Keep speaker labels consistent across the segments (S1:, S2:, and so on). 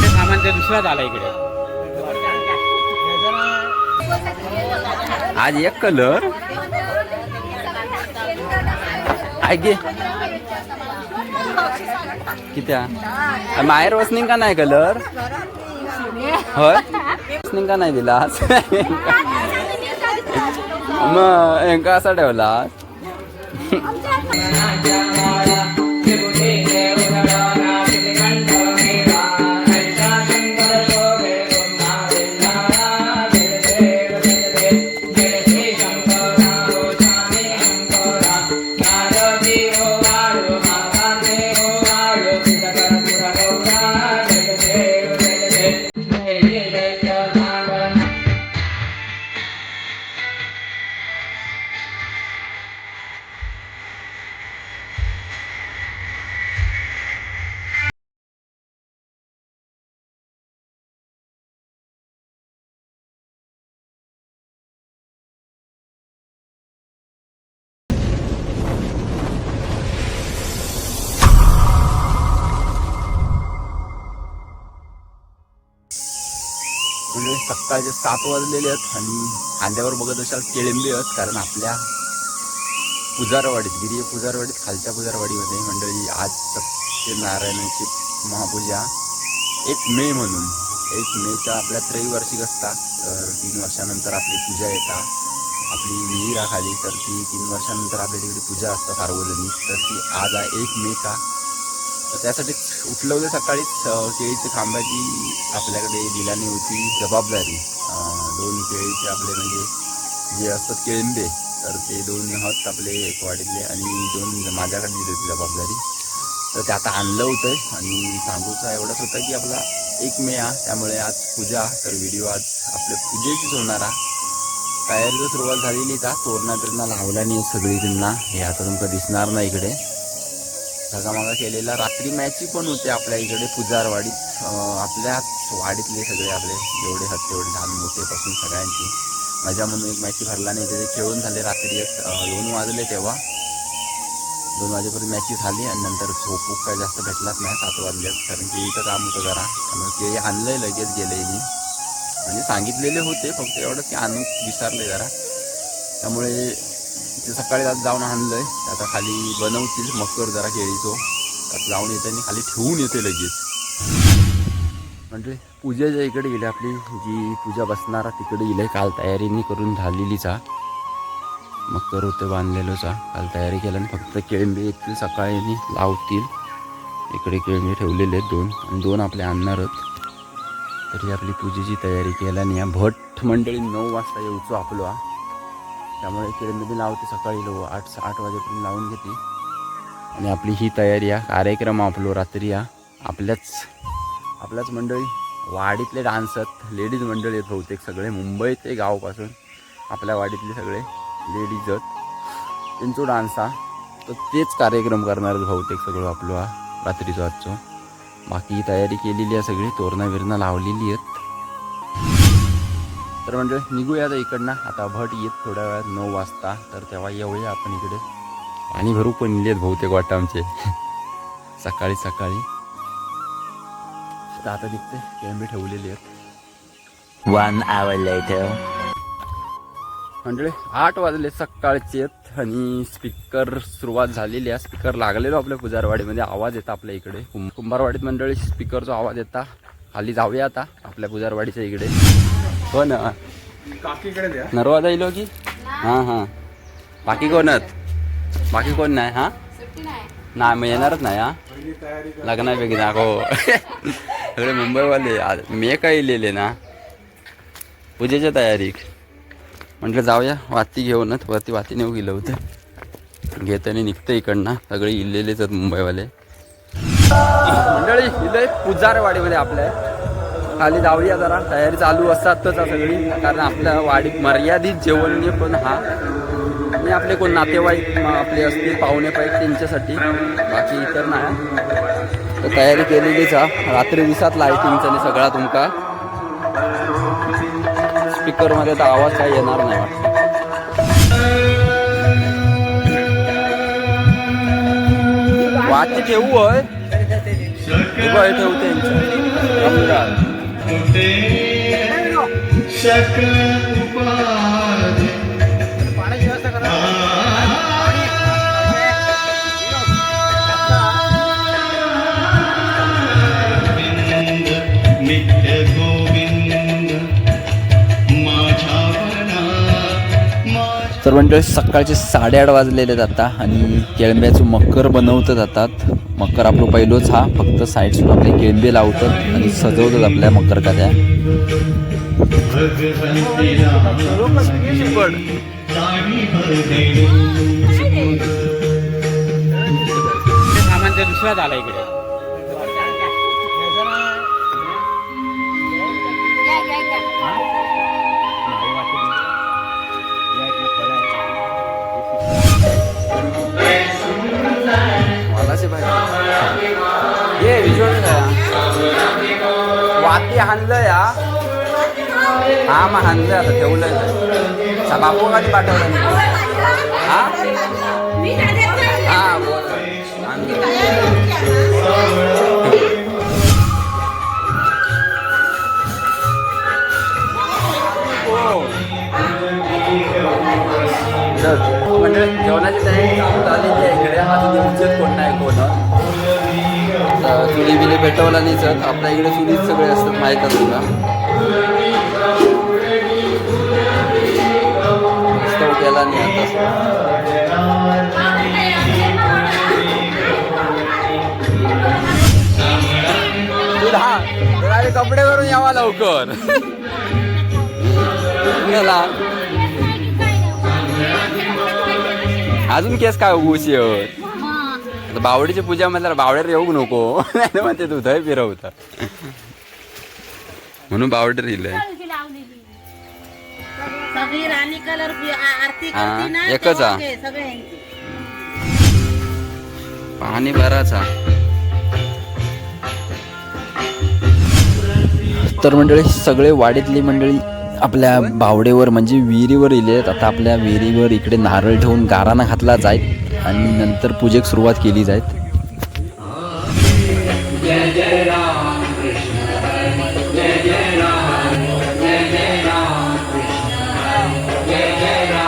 S1: सामान ते दुसरा झाला इकडे.
S2: आज एक कलर आहे किती माहेर वसनिंग का नाही कलर होय वसनिंग का नाही दिला मग असा ठेवला. म्हणजे सकाळचे 7 वाजलेले आहेत आणि खांद्यावर बघत असाल केळंबे आहेत. कारण आपल्या पुजारवाडीत गिरी पुजारवाडीत खालच्या पुजारवाडीमध्ये मंडळी आज सत्यनारायणाची महापूजा 1 मे म्हणून 1 मेचा आपल्या त्रैवार्षिक असतात. तर 3 वर्षानंतर आपली पूजा येतात आपली विहिराखाली. तर ती 3 वर्षानंतर आपल्या तिकडे पूजा असतात सार्वजनिक. तर ती आज आहे 1 मे का. तर त्यासाठी उठलं होतं सकाळीच. केळीच्या खांबाची आपल्याकडे दिल्याने होती जबाबदारी. 2 केळीचे आपले म्हणजे जे असतात केळंबे तर ते 2 हात आपले एक वाडीतले आणि 2 माझ्याकडे दिली होती जबाबदारी. तर ते आता आणलं होतं आणि सांगूचा एवढंच होतं की आपला 1 मे हा त्यामुळे आज पूजा. तर व्हिडिओ आज आपल्या पूजेचीच होणार आहे. तयारीला सुरुवात झालेली का तोरणा बिरणा लावला नाही सगळी त्यांना. हे आता तुमका दिसणार नाही इकडे सगळा केलेला. रात्री मॅची पण होते आपल्या इकडे पुजारवाडीत. आपल्याच वाडीतले सगळे आपले जेवढे आहेत तेवढे लहान मोठेपासून सगळ्यांची मजा म्हणून एक मॅची भरला नाही. त्याचे खेळून झाले रात्री 2 वाजले तेव्हा 2 वाजेपर्यंत मॅची झाली आणि नंतर झोपूक काय जास्त भेटलाच नाही 7 वाजल्यात. कारण केळीचं काम होतं जरा त्यामुळे केळी आणलंय लगेच गेले मी म्हणजे सांगितलेले होते फक्त एवढं की आणून विसरले जरा. त्यामुळे ते सकाळी आज जाऊन आणलंय. आता खाली बनवतील मकर जरा केळीचो जाऊन येते आणि खाली ठेवून येते लगेच. म्हणजे पूजेच्या इकडे गेले आपली जी पूजा बसणारा तिकडे गेले. काल तयारीनी करून झालेलीच मकर होतं बांधलेलोचा. काल तयारी केल्याने फक्त केळंबे येतील सकाळी लावतील. इकडे केळंबे ठेवलेले आहेत 2 आणि 2 आपले आणणार आहेत. तरी आपली पूजेची तयारी केल्याने या भट मंडळी 9 वाजता येऊचो आपलो त्यामुळे केळंबे लावते सकाळी 8 वाजेपर्यंत लावून घेते. आणि आपली ही तयारी कार्यक्रम आपलो रात्री आपल्याच मंडळी वाडीतले डान्स आहेत. लेडीज मंडळी आहेत बहुतेक सगळे मुंबई ते गावापासून आपल्या वाडीतले सगळे लेडीज आहेत त्यांचा डान्स तर तेच कार्यक्रम करणार आहेत बहुतेक सगळं आपलं रात्रीचं आजचं. बाकी तयारी केलेली आहे सगळी तोरणा बिरणा लावलेली आहेत. तर म्हणजे निघूया आता इकडनं. आता भट येत थोड्या वेळात 9 वाजता तर तेव्हा येऊया आपण इकडे. पाणी भरू पण नेली आहेत बहुतेक वाटतं आमचे सकाळी तर आता निघते केळंबे ठेवलेली आहेत.
S3: 1 hour later.
S2: म्हणजे 8 वाजले सकाळचे आहेत आणि स्पीकर सुरुवात झालेली आहे. स्पीकर लागलेलो आपल्या पुजारवाडीमध्ये आवाज येता आपल्या इकडे कुंभारवाडीत मंडळी स्पीकरचा आवाज येता. खाली जाऊया आता आपल्या पुजारवाडीच्या इकडे. हो ना नरवा जाईल की हां बाकी कोण आहेत बाकी कोण नाही नाही मग येणारच नाही लग्नापैकी दाखव सगळे मुंबईवाले मे काही लिहिले ना पूजेच्या तयारी. म्हटलं जाऊया वाती घेऊनच वाती नेऊ गेलं होतं घेताना निघतं इकडनं सगळे इल्लेलेच आहेत मुंबईवाले मंडळी. इले पुजारवाडीमध्ये आपल्या खाली जाऊया जरा तयारी चालू असतातच सगळी. कारण आपल्या वाडीत मर्यादित जेवण पण आणि आपले कोण नातेवाईक आपले असतील पाहुणे पाईक त्यांच्यासाठी बाकी इतर नाही. तर तयारी केलेलीच रात्री दिवसात लाईटिंगचा आणि सगळा तुमका स्पीकरमध्ये तर आवाज काही येणार नाही वाटतं. वाती ठेवू होय ठेवते तर म्हणजे सकाळचे 8:30 वाजलेले आहेत आता आणि केळंब्याचं मकर बनवतात जातात. मकर आपलं पहिलोच हा फक्त साईड सुद्धा आपले केळंबे लावतात आणि सजवतात आपल्या मकर काद्या.
S1: सामान ते दुसराच आला इकडे. वाती हाणलं या हा मग हाणलं आता ठेवलंय बापू कधी पाठवलं हा हा बोल म्हणजे जेवणाची तयारी झालेली आहे इकडे. अजून उचल कोण नाही कोण चुली बिली पेटवला नाही सर. आपल्या इकडे चुलीच सगळे असतात माहीत आहे तुला. केला नाही आता कपडे करून यावा लवकर. अजून केस काय उशी आता बावडीची पूजा म्हणल्यावर बावड्यावर येऊ नको नाही म्हणते तू थंय फिरवता म्हणून बावडे रिलय एकच पाणी भराचा. तर मंडळी सगळे वाडीतली मंडळी आपल्या बावडेवर म्हणजे विहिरीवर इलेत. आता आपल्या विहिरीवर इकडे नारळ ठेवून गाराणा घातला जाईल आणि नंतर पूजेक सुरुवात केली जाईल. जय जय राम कृष्ण जय जय राम जय जय राम कृष्ण जय जय Ram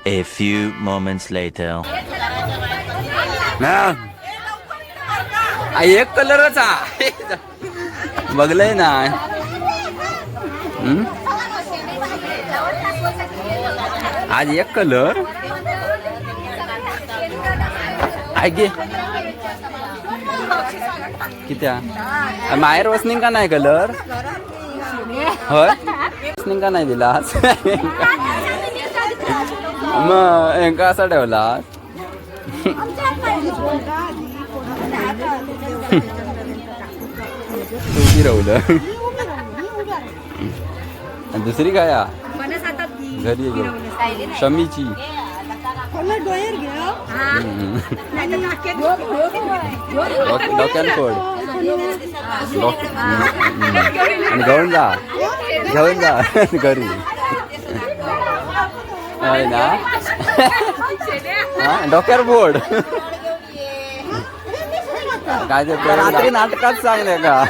S3: A few moments later.
S2: एक कलरच बघलंय ना. आज एक कलर गे किती माहेर वसनिंग का नाही कलर होय वसनिंग का नाही दिला मग एका असा ठेवला. फिरवलं दुसरी काय घरी घेऊ शमीची डोक्यान फोड आणि घेऊन जा घरी आहे ना डोक्यावर फोड. काय ते रात्री नाटकात सांगले का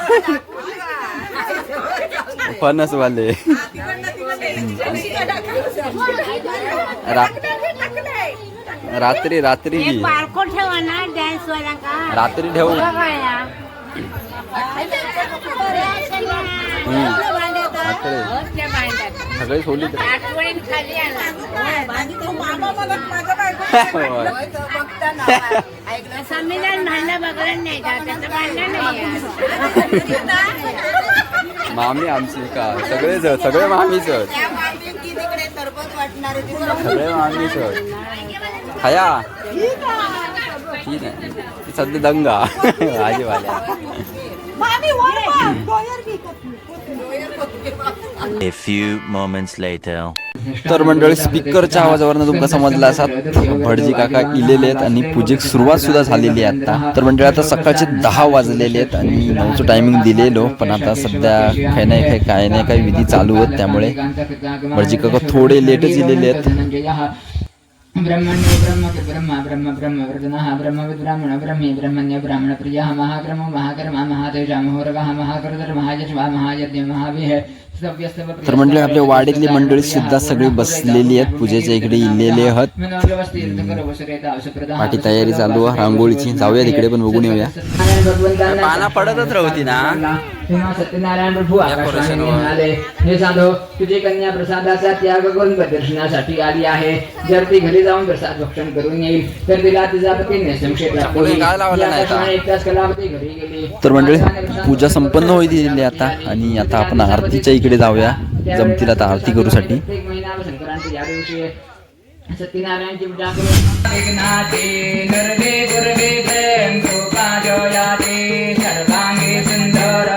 S2: फणसवाले रात्री ठेवू सगळे सोली मामी आमची का सगळे मामीच सगळे मामीच हया ठीक आहे सध्या दंगा भाजीवाल्या.
S3: A few moments later.
S1: तर मंडळी स्पीकरच्या आवाजावरनं तुमका समजला असा भटजी काका इलेले आहेत आणि पूजेक सुरुवात सुद्धा झालेली आहे आता. तर मंडळी आता सकाळचे 10 वाजलेले आहेत आणि 9चं टायमिंग दिलेलो, पण आता सध्या काही नाही काही विधी चालू आहेत, त्यामुळे भटजी काका थोडे लेटच इलेले आहेत.
S4: ब्रह्मण्यो ब्रह्म ब्रह्म ब्रह्म ब्रह्म वृदनः ब्रह्मविद् ब्राह्मण ब्रह्मे ब्रह्मण्य ब्राह्मण प्रियः महाक्रमो महाकर्मा महातेजा महोरगः महाकर्तर महायज्वा महायज्ञ महाविह.
S1: तर मंडळी आपल्या वाडीतली मंडळी सुद्धा सगळी बसलेली आहेत, पूजेच्या इकडे इलेले आहेत. पाठी तयारी चालू आहे रांगोळीची. जाऊया तिकडे पण बघून येऊया.
S2: पाना पडतच राहती ना.
S4: सत्यनारायण प्रभू आकाशवाणी म्हणाले, हे साधो तुझी कन्या प्रसादाचा त्याग करून प्रदर्शनासाठी आली आहे. जर ती घरी जाऊन प्रसाद भक्षण करून येईल तर तिला तिचा पती निसंशय प्राप्त होईल. एकदाच कलावती घरी गेली.
S1: तर मंडळी पूजा संपन्न होईल आता, आणि आता आपण आरतीच्या इकडे जाऊया. जमतील आता आरती करूसाठी.
S4: प्रत्येक महिना व संक्रांती या दिवशी सत्यनारायणची पूजा करून सर्वांगी सुंदर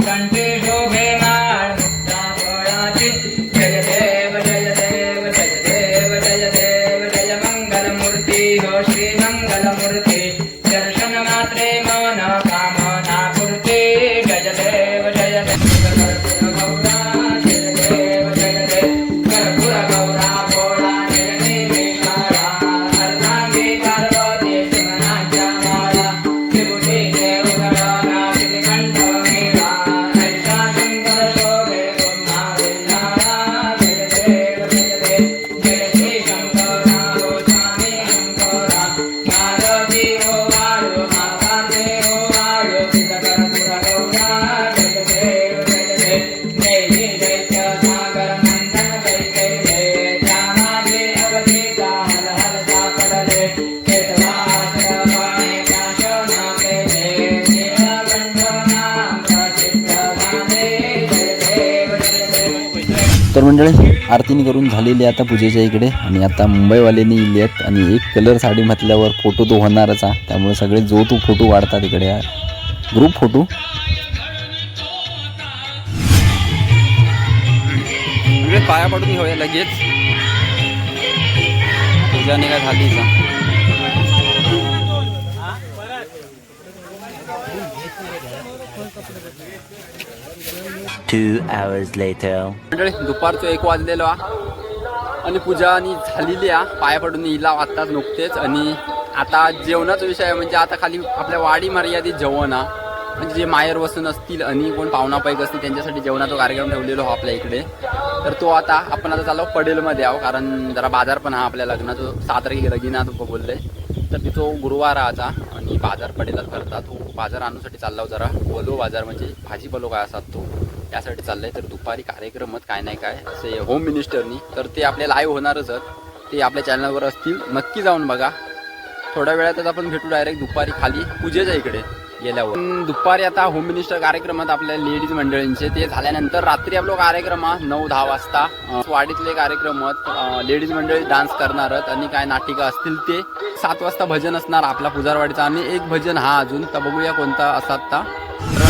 S4: कंठे शोभे माळ मुक्ता फळाची. जय देव जय देव जय देव जय देव जय मंगलमूर्ती हो श्री मंगलमूर्ती. दर्शन मात्रे मन कामना पूर्ती. जय देव जय देव कर्पूर गौरा जय देव जय देव कर्पूर गौरा भोळा जय निमेषाळा. अर्धांगी पार्वती शिवनाच्या माळा विभूती देवगणा श्रीकंठ मेळा. ऐसा शंकर शोभे ब्रह्मा विल्लाळा. जय देव जय देव जय श्री शंकरा हो स्वामी शंकरा. नारदी हो वाळू माताते हो वाळू कर्पूर गौरा जय देव जय देव. देवी दैत्य सागर मंथन कैकेले. त्यामागे अवधीचा हल हल सापडले. केतवासरपणे प्राशन केले. नीलकंठ नाम प्रसिद्ध झाले. जय देव जय देव.
S1: तर मंडळी आरतीने करून झालेली आहे आता पूजेच्या इकडे, आणि आता मुंबईवाल्यांनी इले आहेत आणि एक कलर साडी म्हटल्यावर फोटो तो होणारच आहे, त्यामुळे सगळे जो तो फोटो काढतात इकडे ग्रुप फोटो.
S2: पाया पडून घेऊया लगेच. पूजाने काय झाली का?
S3: 2 hours later.
S2: मंडळी दुपारचं 1 वाजलेलो आणि पूजा आणि झालेली आहे. पाया पडून इला आत्ताच नुकतेच. आणि आता जेवणाचा विषय आहे, म्हणजे आता खाली आपल्या वाडी मर्यादित जेवण म्हणजे जे माहेर बसून असतील आणि कोण पाहुणा पैक असतील त्यांच्यासाठी जेवणाचा कार्यक्रम ठेवलेलो हो आपल्या इकडे. तर तो आता आपण आता चाललो पडेलमध्ये आहो, कारण जरा बाजार पण हा आपल्या लग्नाचं 7 तारखेला लगीन तो बोलले. तर तिथो गुरुवार आता आणि बाजार पडेलच करतात. तो बाजार आणण्यासाठी चालला जरा बोलो बाजार म्हणजे भाजीपालो काय असतात तो यासाठी चाललाय. तर दुपारी कार्यक्रमात काय नाही काय असे होम मिनिस्टरनी, तर ते आपले लाईव्ह होणारच आहेत. ते आपल्या चॅनलवर असतील, नक्की जाऊन बघा. थोड्या वेळातच आपण भेटू डायरेक्ट दुपारी खाली पूजेच्या इकडे गेल्यावर. दुपारी आता होम मिनिस्टर कार्यक्रमात आपल्या लेडीज मंडळींचे ते झाल्यानंतर रात्री आपला कार्यक्रम 9-10 वाजता वाडीतले कार्यक्रमात लेडीज मंडळी डान्स करणार आहेत आणि काय नाटिका असतील ते. 7 वाजता भजन असणार आपला पुजारवाडीचा आणि एक भजन हा अजून तर बघूया कोणता असतात ता.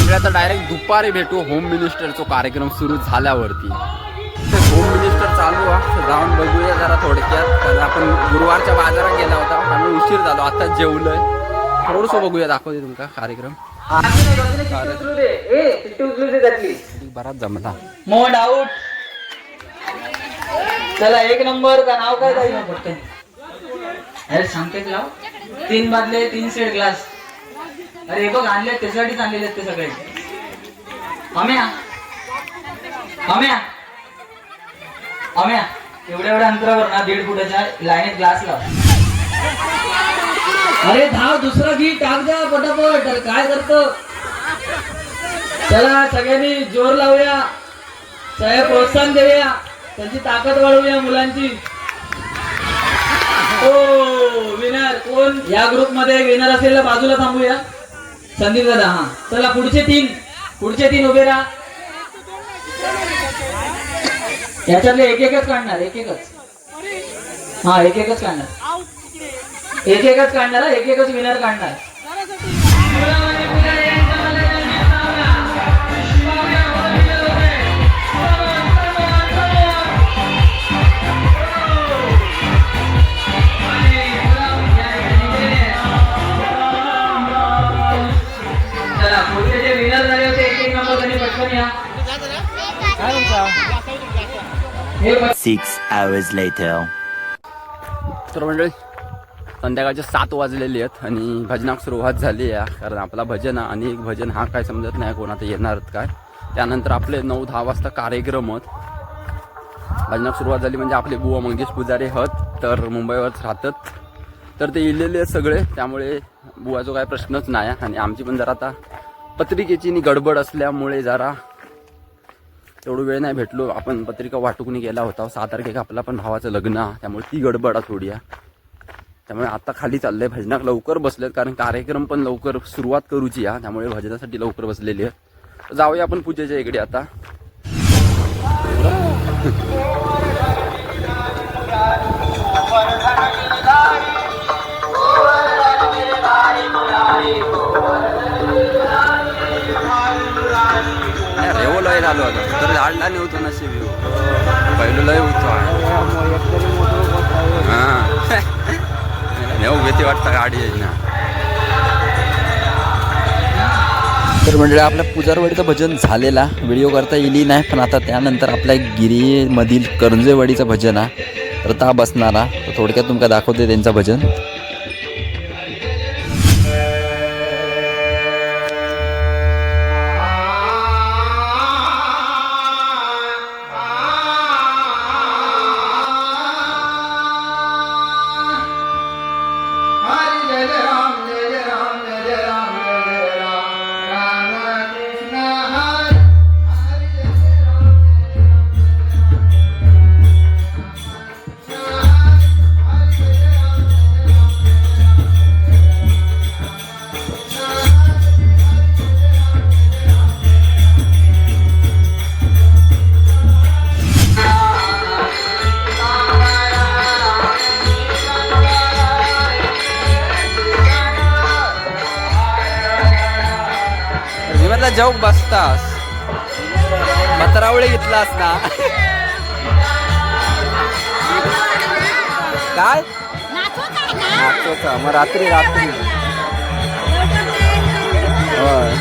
S2: तर आता डायरेक्ट दुपारी भेटू होम मिनिस्टरचा कार्यक्रम सुरू झाल्यावरती. होम मिनिस्टर चालू आहे, जाऊन बघूया जरा थोडक्यात. कारण आपण गुरुवारच्या बाजारात गेला होता त्यामुळे उशीर झालो. आता जेवलोय, थोडंसं बघूया, दाखवते तुमका कार्यक्रम. बराच जमला.
S4: मोड आउट. चला 1 नंबर का नाव काय जाईल फक्त. अरे सांगतेच लाव. 3 बादले 3 सेट ग्लास. अरे हे बघ आणले त्याच्यासाठीच आणलेले ते सगळे. अम्या एवढ्या अंतरावर ना 1.5 फुटाच्या लाईनीत ग्लास लाव. अरे धाव दुसरा घी टाक द्या पटापट. अरे काय करतो. चला सगळ्यांनी जोर लावूया, सगळ्या प्रोत्साहन देऊया, त्यांची ताकद वाढवूया मुलांची. ओ विनर कोण या ग्रुप मध्ये विनर असेल बाजूला थांबूया. संदीप दादा. हा चला पुढचे तीन उभे राहा. याच्यातले एक-एकच काढणार. हा एक-एकच काढणार. एक-एकच विनर काढणार.
S3: 6 hours later.
S2: तर मंडळी संध्याकाळचे 7 वाजलेले आहेत आणि भजनाक सुरुवात झाली आहे. कारण आपला भजन आणि एक भजन हा काय समजत नाही कोण आता येणार काय. त्यानंतर आपले 9-10 वाजता कार्यक्रम आहेत. भजनाक सुरुवात झाली म्हणजे आपले बुवा मंगेश पुजारी आहेत तर मुंबईवरच राहतात तर ते इलेले आहेत सगळे. त्यामुळे बुवाचा काय प्रश्नच नाही. आणि आमची पण जरा आता पत्रिकेची गडबड असल्यामुळे जरा तेवढं वेळ नाही भेटलो. आपण पत्रिका वाटून गेला होता 6 तारखेला आपला पण भावाचं लग्न आहे त्यामुळे ती गडबड आहे थोडी. त्यामुळे आता खाली चाललंय. भजनाक लवकर बसलेत कारण कार्यक्रम पण लवकर सुरुवात करूची आहे त्यामुळे भजनासाठी लवकर बसलेली आहे. जाऊया आपण पूजेच्या इकडे आता. रेवो लय झालो होता तर झाडला नाही होतो नशीब पहिलं लय होतो. हां नेऊ भीती वाटतं गाडी आहे ना.
S1: तर मंडळी आपल्या पुजारवाडीचं भजन झालेला व्हिडिओ करता येईल नाही पण आता त्यानंतर आपल्या गिरीमधील करंजेवाडीचं भजन आहे तर ता बसणारा तर थोडक्यात तुमका दाखवते त्यांचं भजन.
S2: जाऊ बसतास पत्रावळे घेतलास ना काय नाचोचा मग रात्री होय.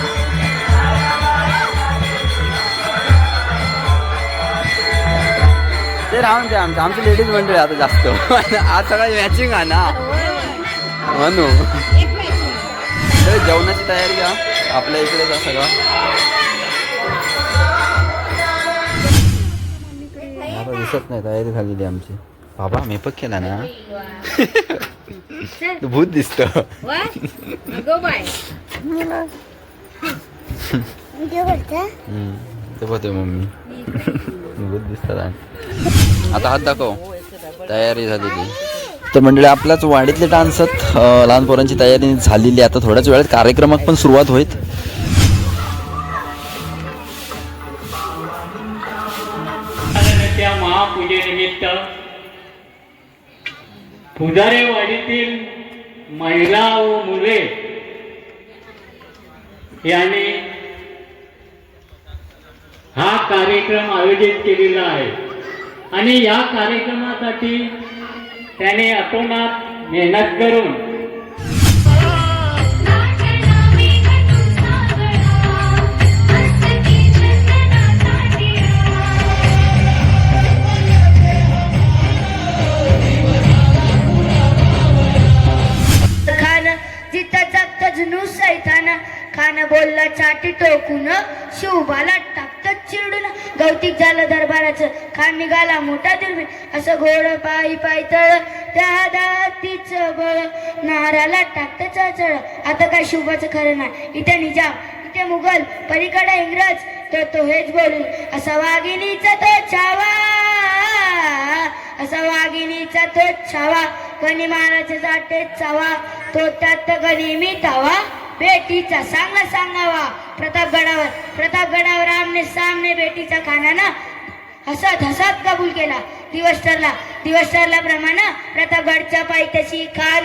S2: ते राहून ते आमची लेडीज मंडळी आता जास्त आज सगळं मॅचिंग आहे ना म्हणू. जेवणाची तयारी का आपल्या इकडेच आहे सगळं. दिसत नाही तयारी झालेली आमची. बाबा मेकअप केला ना भूत दिसत ते बघते मम्मी भूत दिसतात. आता हात दाखव तयारी झालेली. तर मंडळी आपल्याच वाडीतले डान्स आहेत. लहान पोरांची तयारी झालेली आता थोड्याच वेळात कार्यक्रमात पण सुरुवात होईल.
S5: त्या महापूजेनिमित्त पुजारेवाडीतील महिला व मुले यांनी हा कार्यक्रम आयोजित केलेला आहे आणि या कार्यक्रमासाठी त्याने अतोनात मेहनत करून
S6: खान बोलला चाटी टोकून शिवबाला टाकत चिरडून गौतिक झालं दरबाराचं खान निघाला मोठा दुर्बीण असं घोड पायी पायतळ त्या दातीचं बळ नाराला टाकत चळ. आता काय शिवबाचं खरं नाही. इथे निजाम इथे मुघल पलीकडे इंग्रज तो हेच बोलू असा वाघिणीचा तो छावा असा वाघिणीचा तो छावा कोणी महाराज जाटे चावा तो त्यात गणी मी तावा बेटीचा सांगावा प्रतापगडावर आमने सामने बेटीचा खानाना हसत कबूल केला. दिवस ठरला प्रमाण प्रतापगडच्या पायथ्याशी खान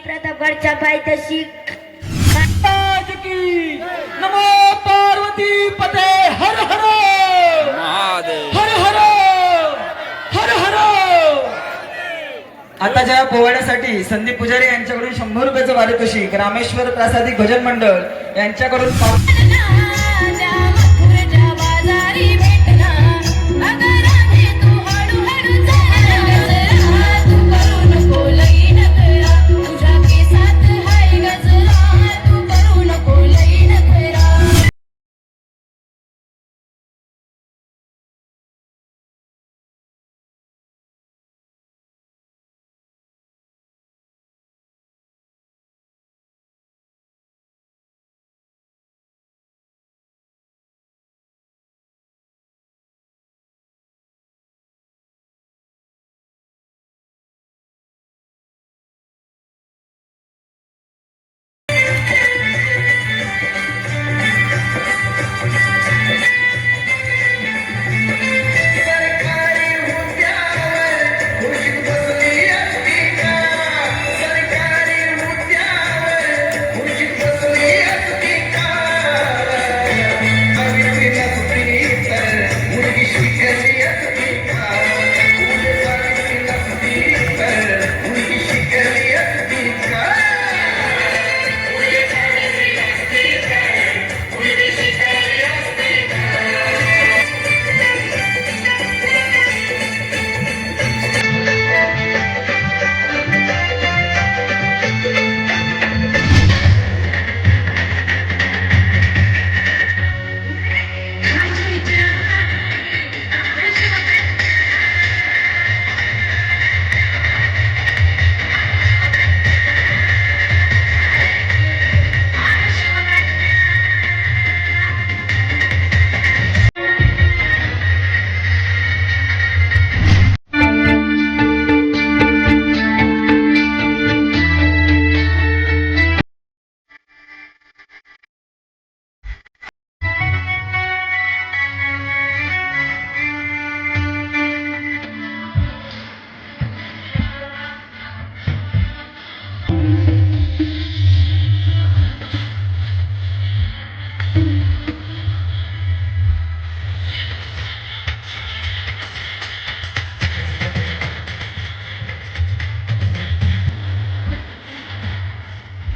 S6: प्रतापगडच्या पायथ्याशी
S7: नमो पार्वती पते हर हर
S2: महादेव.
S7: हर हर हर हर. आताच्या पोवाड्यासाठी संदीप पुजारी यांच्याकडून 100 रुपयाचं पारितोषिक रामेश्वर प्रासादिक भजन मंडळ यांच्याकडून